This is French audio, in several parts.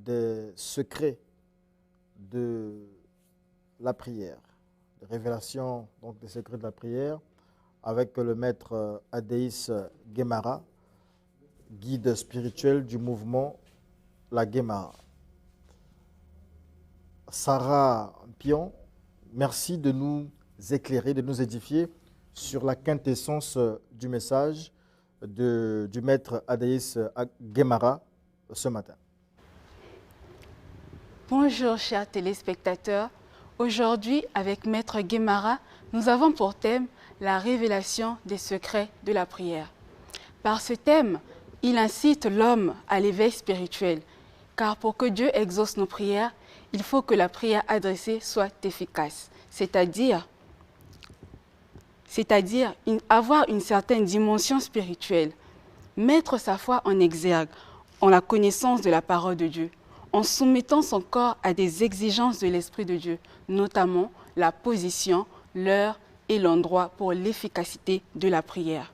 des secrets de la prière, des révélations donc, des secrets de la prière, avec le maître Adéis Guémara, guide spirituel du mouvement La Guémara. Sarah Pion, merci de nous éclairer, de nous édifier sur la quintessence du message du maître Adéis Guémara ce matin. Bonjour chers téléspectateurs. Aujourd'hui, avec maître Guémara, nous avons pour thème la révélation des secrets de la prière. Par ce thème, il incite l'homme à l'éveil spirituel, car pour que Dieu exauce nos prières, il faut que la prière adressée soit efficace, c'est-à-dire avoir une certaine dimension spirituelle, mettre sa foi en exergue, en la connaissance de la parole de Dieu, en soumettant son corps à des exigences de l'Esprit de Dieu, notamment la position, l'heure et l'endroit pour l'efficacité de la prière.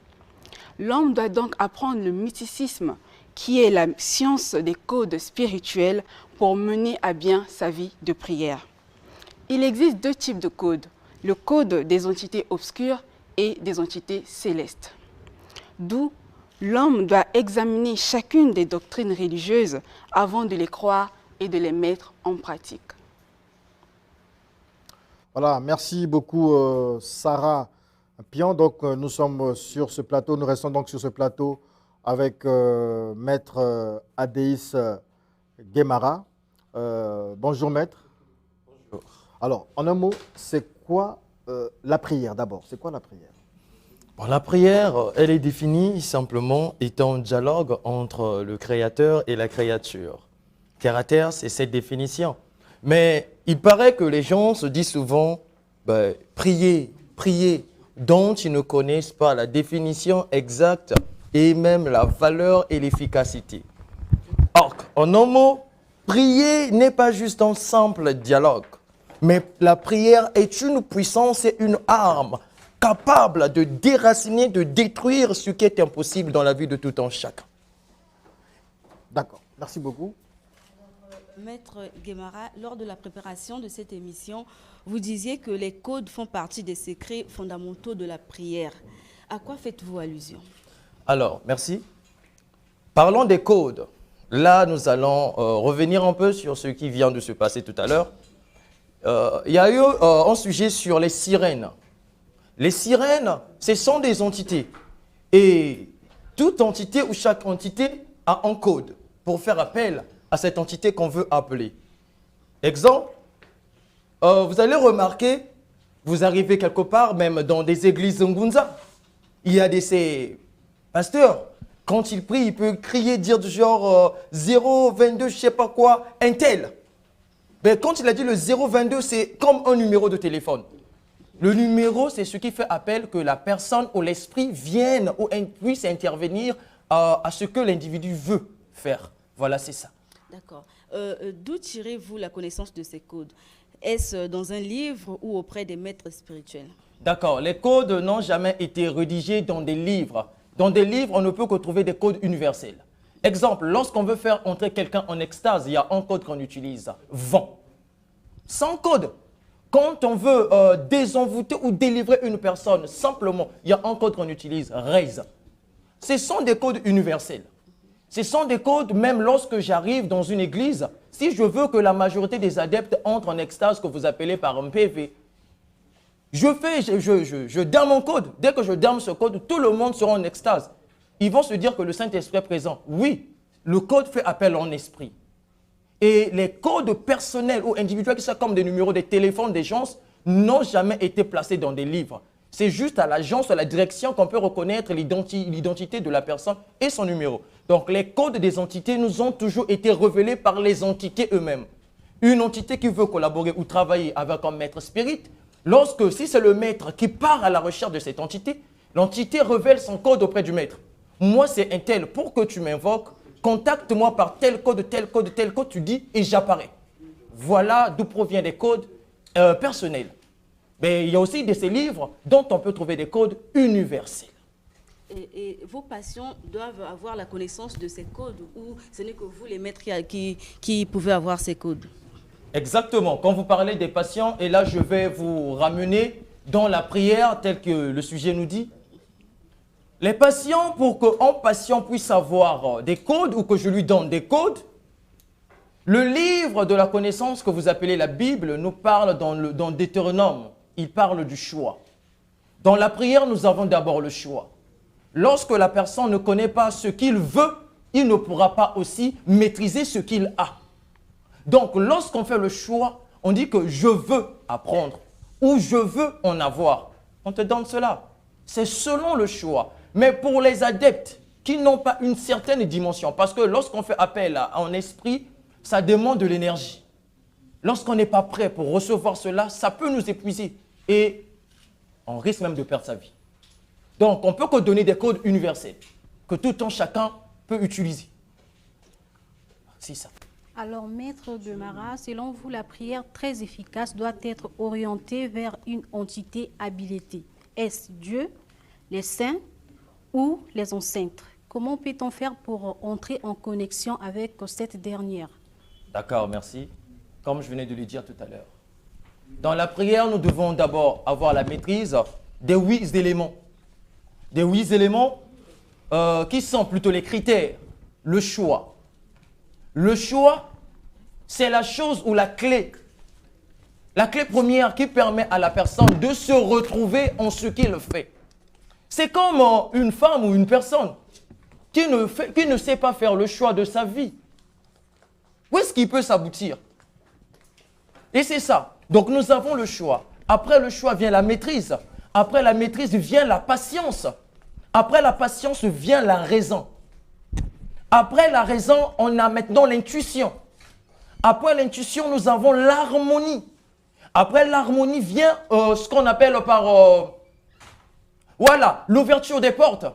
L'homme doit donc apprendre le mysticisme, qui est la science des codes spirituels pour mener à bien sa vie de prière. Il existe deux types de codes, le code des entités obscures et des entités célestes. D'où l'homme doit examiner chacune des doctrines religieuses avant de les croire et de les mettre en pratique. Voilà, merci beaucoup Sarah Pion. Donc nous sommes sur ce plateau, nous restons donc sur ce plateau avec maître Adéis Guémara. Bonjour maître. Bonjour. Alors, en un mot, c'est quoi la prière d'abord? C'est quoi la prière? Bon, la prière, elle est définie simplement étant un dialogue entre le Créateur et la créature. Terre à terre, c'est cette définition. Mais il paraît que les gens se disent souvent prier, prier, dont ils ne connaissent pas la définition exacte et même la valeur et l'efficacité. Or, en un mot, prier n'est pas juste un simple dialogue, mais la prière est une puissance et une arme capable de déraciner, de détruire ce qui est impossible dans la vie de tout un chacun. D'accord, merci beaucoup. Maître Guémara, lors de la préparation de cette émission, vous disiez que les codes font partie des secrets fondamentaux de la prière. À quoi faites-vous allusion? Alors, merci. Parlons des codes. Là, nous allons revenir un peu sur ce qui vient de se passer tout à l'heure. Il y a eu un sujet sur les sirènes. Les sirènes, ce sont des entités. Et toute entité ou chaque entité a un code pour faire appel à cette entité qu'on veut appeler. Exemple, vous allez remarquer, vous arrivez quelque part, même dans des églises Ngunza, il y a ces pasteurs, quand ils prient, ils peuvent crier, dire du genre 022, je ne sais pas quoi, un tel. Mais quand il a dit le 022, c'est comme un numéro de téléphone. Le numéro, c'est ce qui fait appel que la personne ou l'esprit vienne ou puisse intervenir à ce que l'individu veut faire. Voilà, c'est ça. D'accord. D'où tirez-vous la connaissance de ces codes? Est-ce dans un livre ou auprès des maîtres spirituels? D'accord. Les codes n'ont jamais été rédigés dans des livres. Dans des livres, on ne peut que trouver des codes universels. Exemple, lorsqu'on veut faire entrer quelqu'un en extase, il y a un code qu'on utilise, vent. Sans code. Quand on veut désenvoûter ou délivrer une personne, simplement, il y a un code qu'on utilise, raise. Ce sont des codes universels. Ce sont des codes, même lorsque j'arrive dans une église, si je veux que la majorité des adeptes entrent en extase, que vous appelez par un PV, je donne mon code. Dès que je donne ce code, tout le monde sera en extase. Ils vont se dire que le Saint-Esprit est présent. Oui, le code fait appel en esprit. Et les codes personnels ou individuels, qui sont comme des numéros de téléphone des gens, n'ont jamais été placés dans des livres. C'est juste à l'agence, à la direction qu'on peut reconnaître l'identité de la personne et son numéro. Donc les codes des entités nous ont toujours été révélés par les entités eux-mêmes. Une entité qui veut collaborer ou travailler avec un maître spirit, si c'est le maître qui part à la recherche de cette entité, l'entité révèle son code auprès du maître. Moi, c'est un tel, pour que tu m'invoques, contacte-moi par tel code, tu dis et j'apparais. Voilà d'où proviennent des codes personnels. Mais il y a aussi de ces livres dont on peut trouver des codes universels. Et vos patients doivent avoir la connaissance de ces codes ou ce n'est que vous, les maîtres, qui pouvez avoir ces codes? Exactement. Quand vous parlez des patients, et là je vais vous ramener dans la prière tel que le sujet nous dit. Les patients, pour qu'un patient puisse avoir des codes ou que je lui donne des codes, le livre de la connaissance que vous appelez la Bible nous parle dans Deutéronome. Il parle du choix. Dans la prière, nous avons d'abord le choix. Lorsque la personne ne connaît pas ce qu'il veut, il ne pourra pas aussi maîtriser ce qu'il a. Donc, lorsqu'on fait le choix, on dit que je veux apprendre ou je veux en avoir. On te donne cela. C'est selon le choix. Mais pour les adeptes qui n'ont pas une certaine dimension, parce que lorsqu'on fait appel à un esprit, ça demande de l'énergie. Lorsqu'on n'est pas prêt pour recevoir cela, ça peut nous épuiser et on risque même de perdre sa vie. Donc, on ne peut que donner des codes universels que tout un chacun peut utiliser. C'est ça. Alors, Maître Guemara, selon vous, la prière très efficace doit être orientée vers une entité habilitée. Est-ce Dieu, les saints ou les ancêtres? Comment peut-on faire pour entrer en connexion avec cette dernière? D'accord, merci. Comme je venais de le dire tout à l'heure. Dans la prière, nous devons d'abord avoir la maîtrise des 8 éléments. Des 8 éléments qui sont plutôt les critères. Le choix. Le choix, c'est la chose ou la clé première qui permet à la personne de se retrouver en ce qu'il fait. C'est comme une femme ou une personne qui ne sait pas faire le choix de sa vie. Où est-ce qu'il peut s'aboutir? Et c'est ça. Donc nous avons le choix. Après le choix vient la maîtrise. Après la maîtrise vient la patience. Après la patience vient la raison. Après la raison, on a maintenant l'intuition. Après l'intuition, nous avons l'harmonie. Après l'harmonie vient ce qu'on appelle par... voilà, l'ouverture des portes.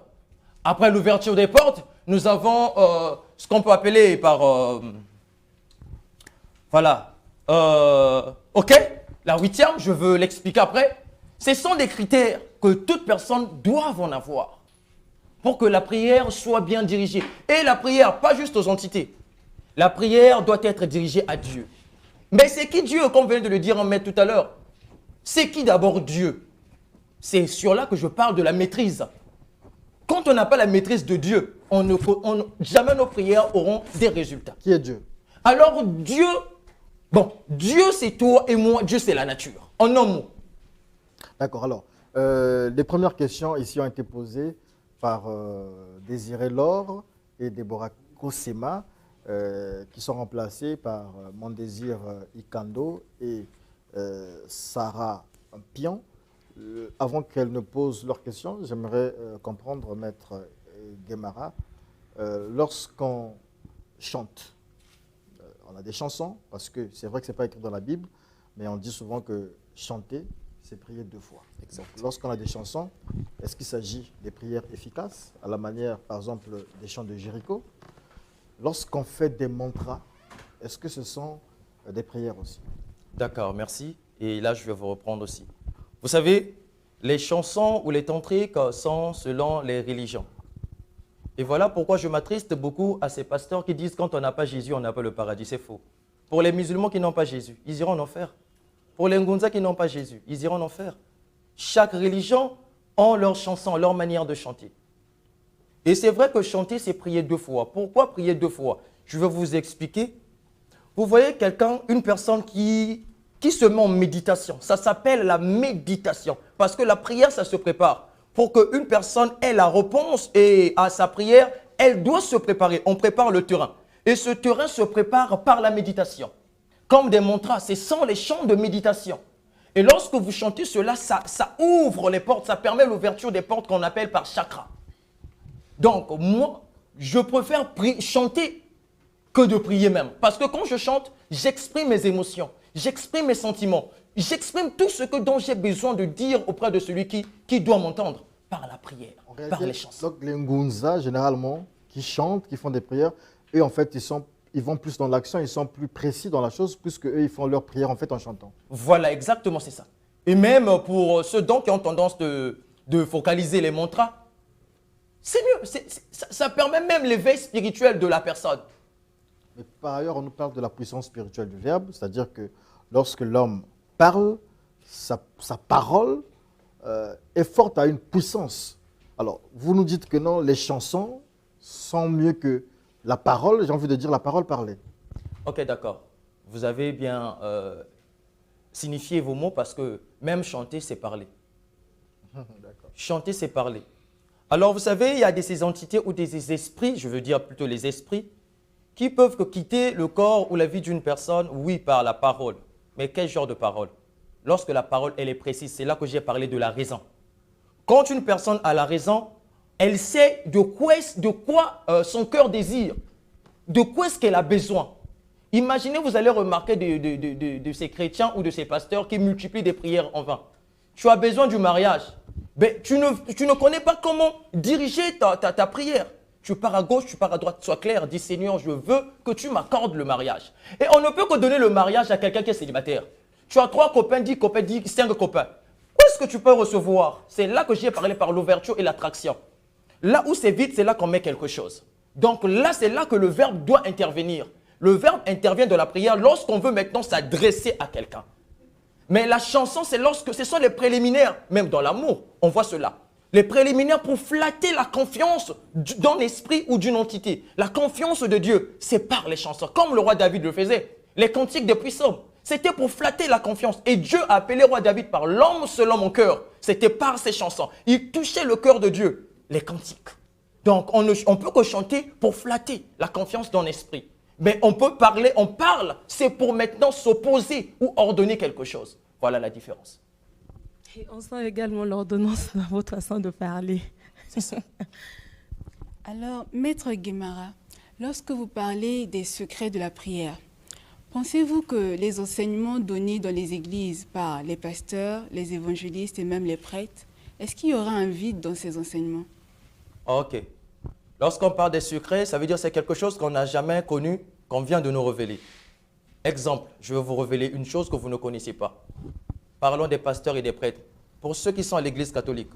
Après l'ouverture des portes, nous avons ce qu'on peut appeler par... voilà. Ok, la 8e, je veux l'expliquer après. Ce sont des critères que toute personne doit en avoir pour que la prière soit bien dirigée. Et la prière, pas juste aux entités. La prière doit être dirigée à Dieu. Mais c'est qui Dieu, comme vient de le dire en maître tout à l'heure? C'est qui d'abord Dieu? C'est sur là que je parle de la maîtrise. Quand on n'a pas la maîtrise de Dieu, jamais nos prières auront des résultats. Qui est Dieu? Alors Dieu, bon, Dieu c'est toi et moi, Dieu c'est la nature. En un mot. D'accord, alors, les premières questions ici ont été posées par Désiré Laure et Déborah Kosema, qui sont remplacées par Mondésir Ikando et Sarah Pion. Avant qu'elles ne posent leurs questions, j'aimerais comprendre, Maître Guemara, lorsqu'on chante, on a des chansons, parce que c'est vrai que ce n'est pas écrit dans la Bible, mais on dit souvent que chanter, c'est prier 2 fois. Lorsqu'on a des chansons, est-ce qu'il s'agit des prières efficaces, à la manière, par exemple, des chants de Jéricho? Lorsqu'on fait des mantras, est-ce que ce sont des prières aussi? D'accord, merci. Et là, je vais vous reprendre aussi. Vous savez, les chansons ou les tantriques sont selon les religions. Et voilà pourquoi je m'attriste beaucoup à ces pasteurs qui disent quand on n'a pas Jésus, on n'a pas le paradis. C'est faux. Pour les musulmans qui n'ont pas Jésus, ils iront en enfer. Pour les Ngunza qui n'ont pas Jésus, ils iront en enfer. Chaque religion a leur chanson, leur manière de chanter. Et c'est vrai que chanter, c'est prier 2 fois. Pourquoi prier 2 fois? Je vais vous expliquer. Vous voyez quelqu'un, une personne qui se met en méditation. Ça s'appelle la méditation. Parce que la prière, ça se prépare. Pour qu'une personne ait la réponse et à sa prière, elle doit se préparer. On prépare le terrain. Et ce terrain se prépare par la méditation. Comme des mantras, ce sont les chants de méditation. Et lorsque vous chantez cela, ça ouvre les portes, ça permet l'ouverture des portes qu'on appelle par chakra. Donc, moi, je préfère chanter que de prier même. Parce que quand je chante, j'exprime mes émotions, j'exprime mes sentiments, j'exprime tout ce dont j'ai besoin de dire auprès de celui qui doit m'entendre par la prière, par les chansons. Donc, les Ngunza, généralement, qui chantent, qui font des prières, eux, en fait, ils vont plus dans l'action, ils sont plus précis dans la chose, puisque eux, ils font leur prière en fait en chantant. Voilà, exactement, c'est ça. Et même pour ceux qui ont tendance de focaliser les mantras, C'est mieux. Ça permet même l'éveil spirituel de la personne. Mais par ailleurs, on nous parle de la puissance spirituelle du verbe, c'est-à-dire que lorsque l'homme parle, sa parole est forte à une puissance. Alors, vous nous dites que non, les chansons sont mieux que la parole, j'ai envie de dire la parole parlée. Ok, d'accord. Vous avez bien signifié vos mots parce que même chanter, c'est parler. Chanter, c'est parler. Alors, vous savez, il y a ces entités ou des esprits, je veux dire plutôt les esprits, qui peuvent quitter le corps ou la vie d'une personne, oui, par la parole. Mais quel genre de parole? Lorsque la parole, elle est précise, c'est là que j'ai parlé de la raison. Quand une personne a la raison, elle sait de quoi son cœur désire, de quoi est-ce qu'elle a besoin. Imaginez, vous allez remarquer de ces chrétiens ou de ces pasteurs qui multiplient des prières en vain. Tu as besoin du mariage. Mais tu ne connais pas comment diriger ta prière. Tu pars à gauche, tu pars à droite. Sois clair, dis Seigneur, je veux que tu m'accordes le mariage. Et on ne peut que donner le mariage à quelqu'un qui est célibataire. Tu as 3 copains, 10 copains, 5 copains. Où est-ce que tu peux recevoir? C'est là que j'ai parlé par l'ouverture et l'attraction. Là où c'est vide, c'est là qu'on met quelque chose. Donc là, c'est là que le verbe doit intervenir. Le verbe intervient dans la prière lorsqu'on veut maintenant s'adresser à quelqu'un. Mais la chanson, c'est lorsque ce sont les préliminaires, même dans l'amour, on voit cela. Les préliminaires pour flatter la confiance d'un esprit ou d'une entité. La confiance de Dieu, c'est par les chansons, comme le roi David le faisait. Les cantiques des psaumes, c'était pour flatter la confiance. Et Dieu a appelé le roi David par l'homme selon mon cœur. C'était par ses chansons. Il touchait le cœur de Dieu, les cantiques. Donc, on peut que chanter pour flatter la confiance d'un esprit. Mais on peut parler, on parle, c'est pour maintenant s'opposer ou ordonner quelque chose. Voilà la différence. Et on sent également l'ordonnance dans votre façon de parler. C'est ça. Alors, Maître Guémara, lorsque vous parlez des secrets de la prière, pensez-vous que les enseignements donnés dans les églises par les pasteurs, les évangélistes et même les prêtres, est-ce qu'il y aura un vide dans ces enseignements? Ok. Lorsqu'on parle des secrets, ça veut dire que c'est quelque chose qu'on n'a jamais connu, qu'on vient de nous révéler. Exemple, je vais vous révéler une chose que vous ne connaissez pas. Parlons des pasteurs et des prêtres. Pour ceux qui sont à l'église catholique,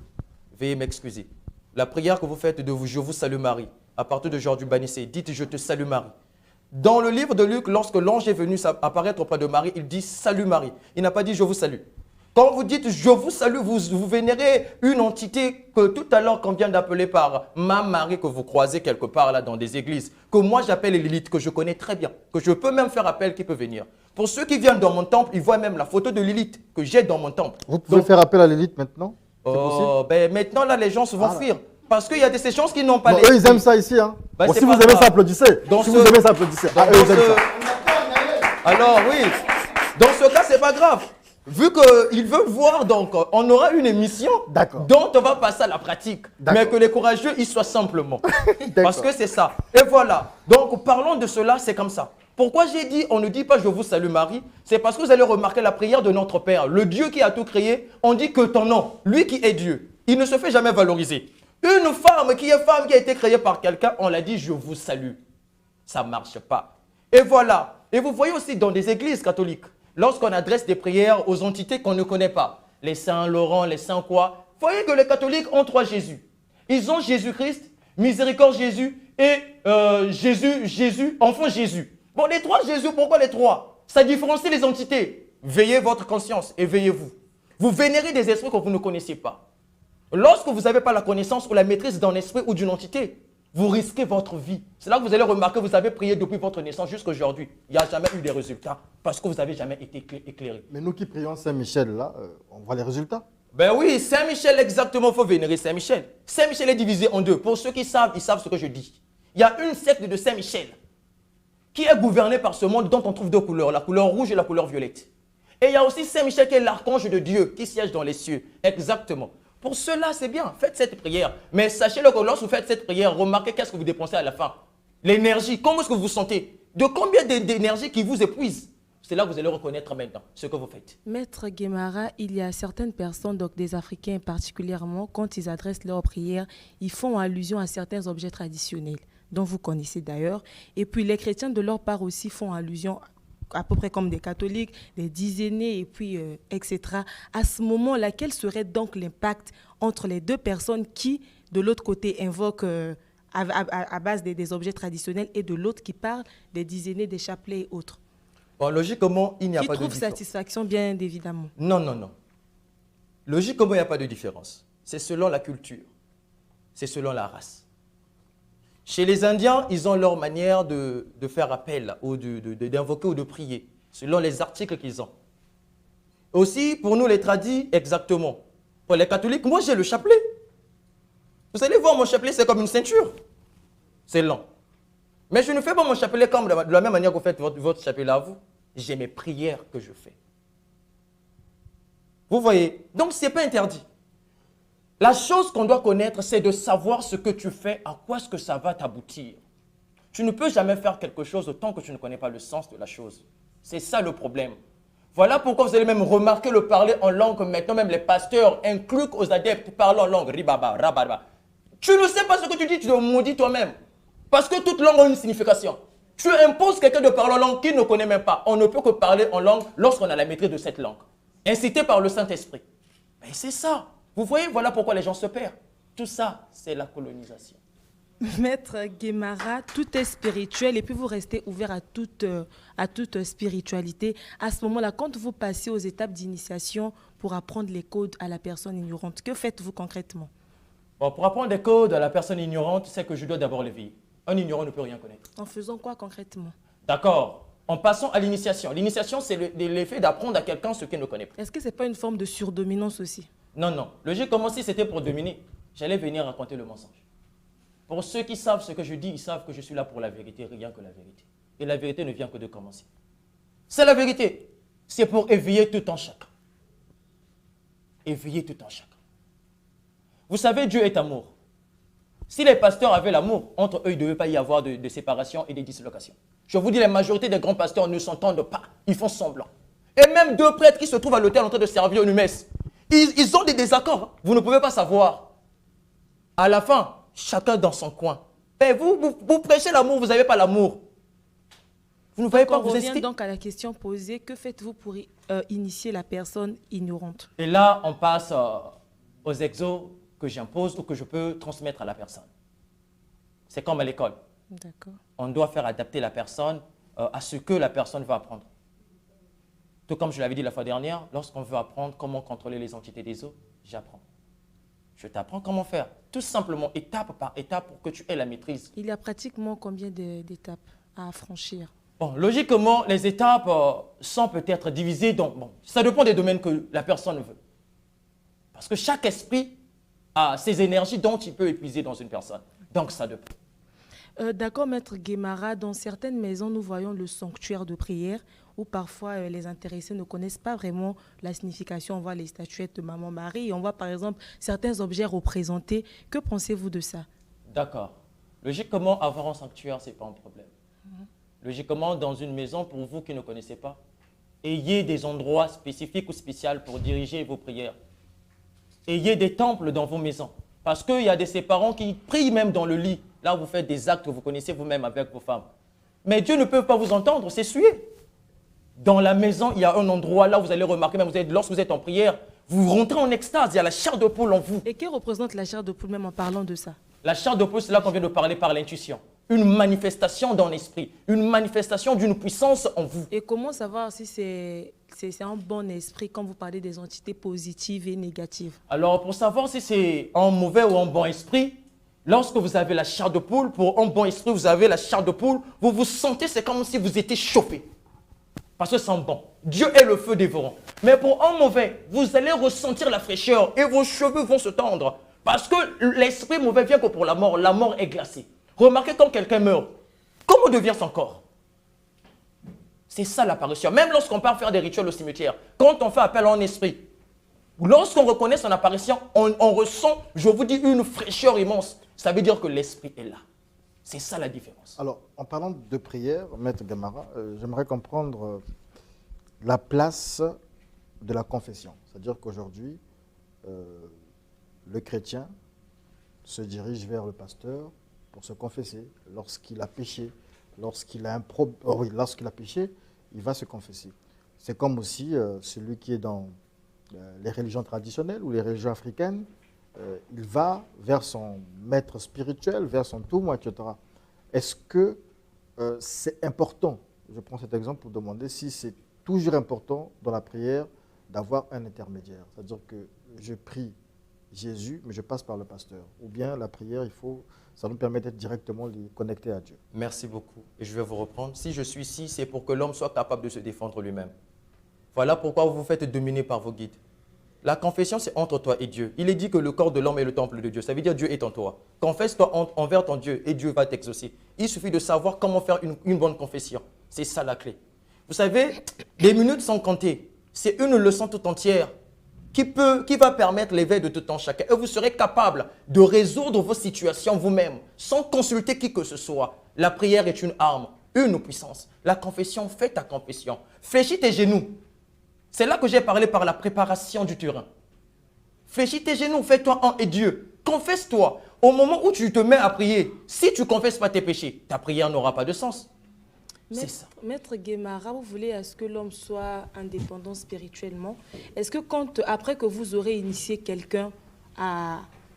veuillez m'excuser. La prière que vous faites de vous, je vous salue Marie, à partir d'aujourd'hui, bannissez, dites je te salue Marie. Dans le livre de Luc, lorsque l'ange est venu apparaître auprès de Marie, il dit salut Marie. Il n'a pas dit je vous salue. Quand vous dites je vous salue, vous vénérez une entité que tout à l'heure qu'on vient d'appeler par ma Marie, que vous croisez quelque part là dans des églises, que moi j'appelle Lilith, que je connais très bien, que je peux même faire appel qui peut venir. Pour ceux qui viennent dans mon temple, ils voient même la photo de Lilith que j'ai dans mon temple. Vous pouvez faire appel à Lilith maintenant? C'est possible? Ben, maintenant là les gens se vont fuir. Parce qu'il y a de ces gens qui n'ont pas les... Eux ils aiment ça ici. Hein. Ben, bon, si vous aimez ça, applaudissez. Si vous aimez ça, applaudissez. Ah, eux, ils aiment ça. Alors oui, dans ce cas c'est pas grave. Vu qu'ils veulent voir, donc on aura une émission dont on va passer à la pratique. Mais que les courageux y soient simplement. Parce que c'est ça. Et voilà. Donc parlons de cela, c'est comme ça. Pourquoi j'ai dit, on ne dit pas je vous salue Marie, c'est parce que vous allez remarquer la prière de notre Père, le Dieu qui a tout créé, on dit que ton nom, lui qui est Dieu, il ne se fait jamais valoriser. Une femme qui a été créée par quelqu'un, on l'a dit je vous salue. Ça ne marche pas. Et voilà. Et vous voyez aussi dans des églises catholiques, lorsqu'on adresse des prières aux entités qu'on ne connaît pas, les saints Laurent, les saints quoi, vous voyez que les catholiques ont 3 Jésus. Ils ont Jésus-Christ, Miséricorde Jésus et Jésus, enfant Jésus. Bon, les 3 Jésus, pourquoi les 3? Ça différencie les entités. Veillez votre conscience, éveillez-vous. Vous vénérez des esprits que vous ne connaissez pas. Lorsque vous n'avez pas la connaissance ou la maîtrise d'un esprit ou d'une entité, vous risquez votre vie. C'est là que vous allez remarquer que vous avez prié depuis votre naissance jusqu'à aujourd'hui. Il n'y a jamais eu des résultats parce que vous n'avez jamais été éclairé. Mais nous qui prions Saint-Michel, là, on voit les résultats. Ben oui, Saint-Michel, exactement, il faut vénérer Saint-Michel. Saint-Michel est divisé en 2. Pour ceux qui savent, ils savent ce que je dis. Il y a une secte de Saint-Michel qui est gouvernée par ce monde dont on trouve 2 couleurs, la couleur rouge et la couleur violette. Et il y a aussi Saint-Michel qui est l'archange de Dieu, qui siège dans les cieux. Exactement. Pour cela, c'est bien, faites cette prière. Mais sachez-le que lorsque vous faites cette prière, remarquez qu'est-ce que vous dépensez à la fin. L'énergie, comment est-ce que vous vous sentez? De combien d'énergie qui vous épuise? C'est là que vous allez reconnaître maintenant ce que vous faites. Maître Guémara, il y a certaines personnes, donc des Africains particulièrement, quand ils adressent leurs prières, ils font allusion à certains objets traditionnels, dont vous connaissez d'ailleurs. Et puis les chrétiens de leur part aussi font allusion à peu près comme des catholiques, des dizainés et puis etc. À ce moment-là, quel serait donc l'impact entre les 2 personnes qui de l'autre côté invoque à base des objets traditionnels et de l'autre qui parle des dizaines, des chapelets et autres. Bon, logiquement, il n'y a pas de différence. Qui trouve satisfaction, bien évidemment. Non, non, non. Logiquement, il n'y a pas de différence. C'est selon la culture. C'est selon la race. Chez les Indiens, ils ont leur manière de faire appel, ou d'invoquer ou de prier, selon les articles qu'ils ont. Aussi, pour nous les tradis, exactement. Pour les catholiques, moi j'ai le chapelet. Vous allez voir, mon chapelet, c'est comme une ceinture. C'est lent. Mais je ne fais pas mon chapelet comme de la même manière que vous faites votre chapelet à vous. J'ai mes prières que je fais. Vous voyez? Donc, ce n'est pas interdit. La chose qu'on doit connaître, c'est de savoir ce que tu fais, à quoi est-ce que ça va t'aboutir. Tu ne peux jamais faire quelque chose tant que tu ne connais pas le sens de la chose. C'est ça le problème. Voilà pourquoi vous allez même remarquer le parler en langue, maintenant même les pasteurs incluent aux adeptes parlant en langue, ribaba, rababa. Tu ne sais pas ce que tu dis, tu te maudis toi-même. Parce que toute langue a une signification. Tu imposes quelqu'un de parler en langue qu'il ne connaît même pas. On ne peut que parler en langue lorsqu'on a la maîtrise de cette langue. Incité par le Saint-Esprit. Mais c'est ça. Vous voyez, voilà pourquoi les gens se perdent. Tout ça, c'est la colonisation. Maître Guémara, tout est spirituel et puis vous restez ouvert à toute spiritualité. À ce moment-là, quand vous passez aux étapes d'initiation pour apprendre les codes à la personne ignorante, que faites-vous concrètement? Bon, pour apprendre des codes à la personne ignorante, c'est que je dois d'abord l'éveiller. Un ignorant ne peut rien connaître. En faisant quoi concrètement? D'accord. En passant à l'initiation. L'initiation, c'est l'effet d'apprendre à quelqu'un ce qu'il ne connaît pas. Est-ce que ce n'est pas une forme de surdominance aussi? Non, non. Le jeu commençait, c'était pour dominer. J'allais venir raconter le mensonge. Pour ceux qui savent ce que je dis, ils savent que je suis là pour la vérité, rien que la vérité. Et la vérité ne vient que de commencer. C'est la vérité. C'est pour éveiller tout en chacun. Éveiller tout en chacun. Vous savez, Dieu est amour. Si les pasteurs avaient l'amour, entre eux, il ne devait pas y avoir de séparation et de dislocation. Je vous dis, la majorité des grands pasteurs ne s'entendent pas. Ils font semblant. Et même deux prêtres qui se trouvent à l'autel en train de servir une messe, ils ont des désaccords. Vous ne pouvez pas savoir. À la fin, chacun dans son coin. Et vous prêchez l'amour, vous n'avez pas l'amour. Vous ne voyez pas, vous revient donc à la question posée, que faites-vous pour initier la personne ignorante? Et là, on passe aux exos que j'impose ou que je peux transmettre à la personne. C'est comme à l'école. D'accord. On doit faire adapter la personne à ce que la personne va apprendre. Tout comme je l'avais dit la fois dernière, lorsqu'on veut apprendre comment contrôler les entités des eaux, j'apprends. Je t'apprends comment faire, tout simplement, étape par étape, pour que tu aies la maîtrise. Il y a pratiquement combien d'étapes à franchir? Bon, logiquement, les étapes sont peut-être divisées dans... Bon, ça dépend des domaines que la personne veut. Parce que chaque esprit a ses énergies dont il peut épuiser dans une personne. Donc, ça dépend. D'accord, Maître Guémara, dans certaines maisons, nous voyons le sanctuaire de prière où parfois les intéressés ne connaissent pas vraiment la signification. On voit les statuettes de Maman Marie et on voit par exemple certains objets représentés. Que pensez-vous de ça? D'accord. Logiquement, avoir un sanctuaire, ce n'est pas un problème. Logiquement, dans une maison, pour vous qui ne connaissez pas, ayez des endroits spécifiques ou spéciaux pour diriger vos prières. Ayez des temples dans vos maisons. Parce qu'il y a des parents qui prient même dans le lit. Là, vous faites des actes que vous connaissez vous-même avec vos femmes. Mais Dieu ne peut pas vous entendre, c'est sué. Dans la maison, il y a un endroit là où vous allez remarquer, même lorsque vous êtes en prière, vous rentrez en extase, il y a la chair de poule en vous. Et que représente la chair de poule même en parlant de ça? La chair de poule, c'est là qu'on vient de parler par l'intuition. Une manifestation dans l'esprit, une manifestation d'une puissance en vous. Et comment savoir si c'est un bon esprit quand vous parlez des entités positives et négatives? Alors, pour savoir si c'est un mauvais ou un bon esprit, lorsque vous avez la chair de poule, pour un bon esprit, vous avez la chair de poule, vous vous sentez, c'est comme si vous étiez chauffé. Parce que c'est bon. Dieu est le feu dévorant. Mais pour un mauvais, vous allez ressentir la fraîcheur et vos cheveux vont se tendre. Parce que l'esprit mauvais vient que pour la mort. La mort est glacée. Remarquez quand quelqu'un meurt, comment devient son corps? C'est ça l'apparition. Même lorsqu'on part faire des rituels au cimetière, quand on fait appel à un esprit, lorsqu'on reconnaît son apparition, on ressent, je vous dis, une fraîcheur immense. Ça veut dire que l'esprit est là. C'est ça la différence. Alors, en parlant de prière, Maître Guémara, j'aimerais comprendre la place de la confession. C'est-à-dire qu'aujourd'hui, le chrétien se dirige vers le pasteur pour se confesser. Lorsqu'il a péché, lorsqu'il a péché, il va se confesser. C'est comme aussi celui qui est dans les religions traditionnelles ou les religions africaines. il va vers son maître spirituel, vers son tourment, etc. Est-ce que c'est important, je prends cet exemple pour demander si c'est toujours important dans la prière d'avoir un intermédiaire. C'est-à-dire que je prie Jésus, mais je passe par le pasteur. Ou bien la prière, ça nous permet d'être directement connectés à Dieu. Merci beaucoup. Et je vais vous reprendre. Si je suis ici, c'est pour que l'homme soit capable de se défendre lui-même. Voilà pourquoi vous vous faites dominer par vos guides. La confession, c'est entre toi et Dieu. Il est dit que le corps de l'homme est le temple de Dieu. Ça veut dire Dieu est en toi. Confesse-toi envers ton Dieu et Dieu va t'exaucer. Il suffit de savoir comment faire une bonne confession. C'est ça la clé. Vous savez, les minutes sont comptées. C'est une leçon tout entière qui va permettre l'éveil de tout en chacun. Et vous serez capable de résoudre vos situations vous-même sans consulter qui que ce soit. La prière est une arme, une puissance. La confession, fais ta confession. Fléchis tes genoux. C'est là que j'ai parlé par la préparation du terrain. Fléchis tes genoux, fais-toi un et Dieu. Confesse-toi. Au moment où tu te mets à prier, si tu ne confesses pas tes péchés, ta prière n'aura pas de sens. C'est ça. Maître Guémara, vous voulez à ce que l'homme soit indépendant spirituellement. Est-ce que après que vous aurez initié quelqu'un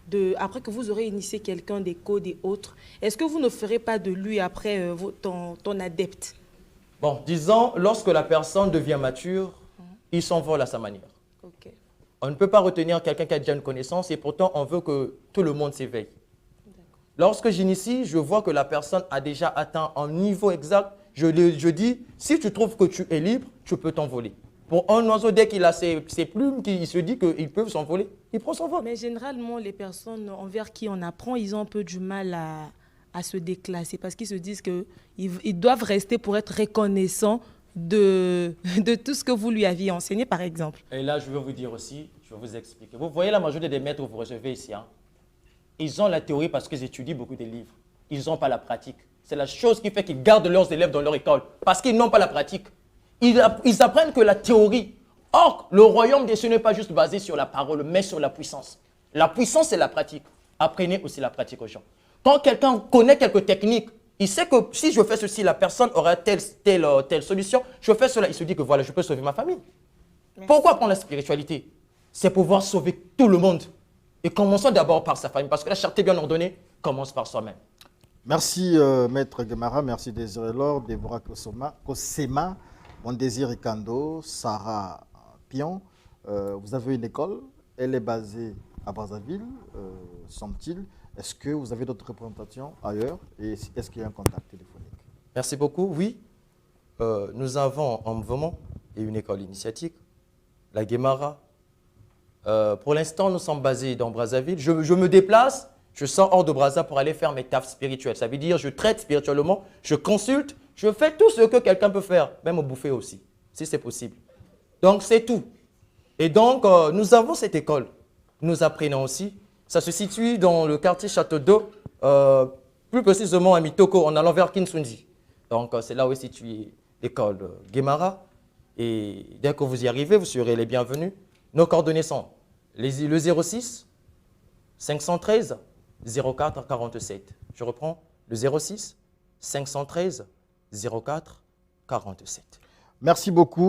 des codes et autres, est-ce que vous ne ferez pas de lui après ton adepte? Bon, disons, lorsque la personne devient mature, il s'envole à sa manière. Okay. On ne peut pas retenir quelqu'un qui a déjà une connaissance et pourtant on veut que tout le monde s'éveille. Lorsque j'initie, je vois que la personne a déjà atteint un niveau exact. Je dis, si tu trouves que tu es libre, tu peux t'envoler. Pour un oiseau, dès qu'il a ses plumes, il se dit qu'ils peuvent s'envoler, il prend son vol. Mais généralement, les personnes envers qui on apprend, ils ont un peu du mal à se déclasser parce qu'ils se disent qu'ils doivent rester pour être reconnaissants de tout ce que vous lui aviez enseigné, par exemple. Et là, je veux vous dire aussi, je vais vous expliquer. Vous voyez la majorité des maîtres que vous recevez ici, hein? Ils ont la théorie parce qu'ils étudient beaucoup de livres. Ils n'ont pas la pratique. C'est la chose qui fait qu'ils gardent leurs élèves dans leur école. Parce qu'ils n'ont pas la pratique. Ils apprennent que la théorie. Or, le royaume des cieux n'est pas juste basé sur la parole, mais sur la puissance. La puissance, c'est la pratique. Apprenez aussi la pratique aux gens. Quand quelqu'un connaît quelques techniques, il sait que si je fais ceci, la personne aura telle solution. Je fais cela, il se dit que voilà, je peux sauver ma famille. Merci. Pourquoi prendre la spiritualité? C'est pouvoir sauver tout le monde. Et commençons d'abord par sa famille. Parce que la charité bien ordonnée commence par soi-même. Merci Maître Guémara, merci Désiré Laure, Déborah Kosema, Mon Désir Ikando, Sarah Pion. Vous avez une école, elle est basée à Brazzaville, semble-t-il. Est-ce que vous avez d'autres représentations ailleurs et est-ce qu'il y a un contact téléphonique? Merci beaucoup. Oui, nous avons un mouvement et une école initiatique, la Guémara. Pour l'instant, nous sommes basés dans Brazzaville. Je me déplace. Je sors hors de Brazza pour aller faire mes tafs spirituels. Ça veut dire je traite spirituellement, je consulte, je fais tout ce que quelqu'un peut faire, même au bouffer aussi, si c'est possible. Donc, c'est tout. Et donc, nous avons cette école. Nous apprenons aussi. Ça se situe dans le quartier Château d'Eau, plus précisément à Mitoko, en allant vers Kinsundi. Donc, c'est là où est située l'école Guémara. Et dès que vous y arrivez, vous serez les bienvenus. Nos coordonnées sont le 06 513 04 47. Je reprends, le 06 513 04 47. Merci beaucoup.